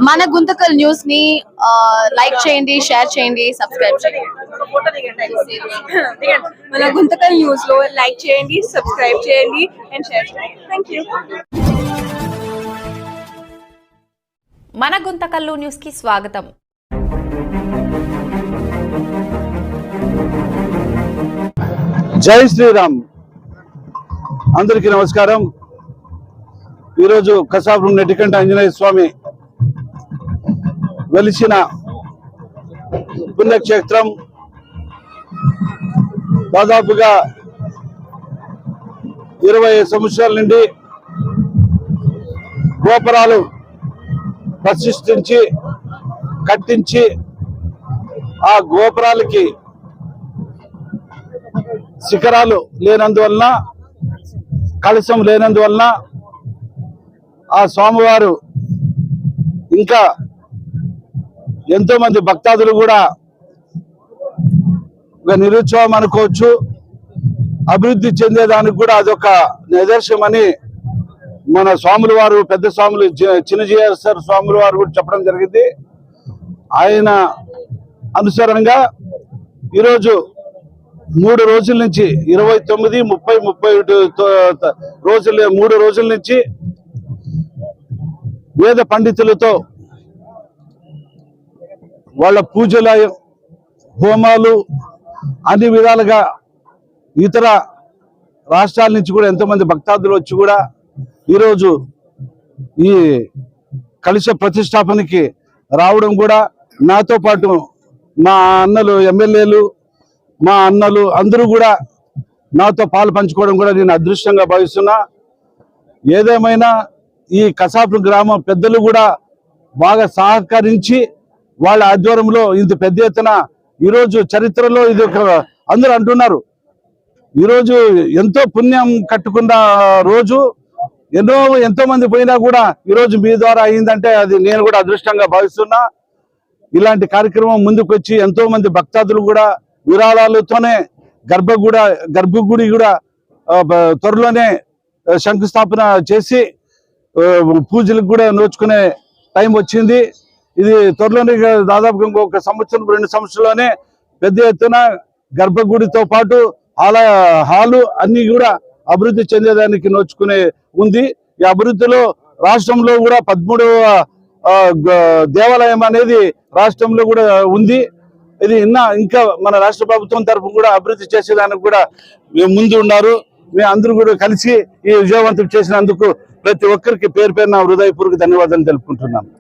మన గుంతకల్ న్యూస్ ని లైక్ చేయండి, షేర్ చేయండి, సబ్స్క్రైబ్ చేయండి. మన గుంతకల్ న్యూస్ లో లైక్ చేయండి, సబ్స్క్రైబ్ చేయండి అండ్ షేర్ చేయండి. థాంక్యూ. మన గుంతకల్లు న్యూస్ కి స్వాగతం. జై శ్రీరామ్. అందరికీ నమస్కారం. ఈరోజు కసాపురం నెట్టికంట ఆంజనేయ స్వామి వెలిసిన పుణ్యక్షేత్రం. దాదాపుగా 20 సంవత్సరాల నుండి గోపురాలు ప్రతిష్ఠించి కట్టించి ఆ గోపురాలకి శిఖరాలు లేనందువలన, కలశం లేనందువలన ఆ స్వామివారు ఇంకా ఎంతో మంది భక్తాదులు కూడా నిరుత్సాహం అనుకోవచ్చు, అభివృద్ధి చెందేదానికి కూడా అదొక నిదర్శనమని మన స్వాముల వారు, పెద్ద స్వాములు చిన్నజీయర్ స్వాముల వారు కూడా చెప్పడం జరిగింది. ఆయన అనుసారంగా ఈరోజు 3 రోజుల నుంచి 29, 30, 31 రోజులు 3 రోజుల నుంచి వేద పండితులతో వాళ్ళ పూజల హోమాలు అన్ని విధాలుగా ఇతర రాష్ట్రాల నుంచి కూడా ఎంతోమంది భక్తాదులు వచ్చి కూడా ఈరోజు ఈ కలశ ప్రతిష్టాపనకి రావడం కూడా, నాతో పాటు మా అన్నలు ఎమ్మెల్యేలు, మా అన్నలు అందరూ కూడా నాతో పాలు పంచుకోవడం కూడా నేను అదృష్టంగా భావిస్తున్నా. ఏదేమైనా ఈ కసాపురం గ్రామం పెద్దలు కూడా బాగా సహకరించి వాళ్ళ ఆధ్వర్యంలో ఇంత పెద్ద ఎత్తున ఈరోజు చరిత్రలో ఇది ఒక అందరూ అంటున్నారు, ఈరోజు ఎంతో పుణ్యం కట్టుకున్న రోజు, ఎంతో మంది పోయినా కూడా ఈరోజు మీ ద్వారా అయిందంటే అది నేను కూడా అదృష్టంగా భావిస్తున్నా. ఇలాంటి కార్యక్రమం ముందుకు వచ్చి ఎంతో మంది భక్తాదులు కూడా విరాళాలతోనే గర్భగుడి కూడా త్వరలోనే శంకుస్థాపన చేసి పూజలకు కూడా నోచుకునే టైం వచ్చింది. ఇది త్వరలోనే దాదాపుగా ఇంకొక సంవత్సరం 2 సంవత్సరాల్లోనే పెద్ద ఎత్తున గర్భగుడితో పాటు హాలు అన్ని కూడా అభివృద్ధి చెందేదానికి నోచుకునే ఉంది. ఈ అభివృద్ధిలో రాష్ట్రంలో కూడా 13వ దేవాలయం అనేది రాష్ట్రంలో కూడా ఉంది. ఇది ఇంకా మన రాష్ట్ర ప్రభుత్వం తరఫున కూడా అభివృద్ధి చేసేదానికి కూడా ముందు ఉన్నారు. మేము అందరూ కూడా కలిసి ఈ విజయవంతం చేసినందుకు ప్రతి ఒక్కరికి పేరు పేరున హృదయపూర్వక ధన్యవాదాలు తెలుపుకుంటున్నాను.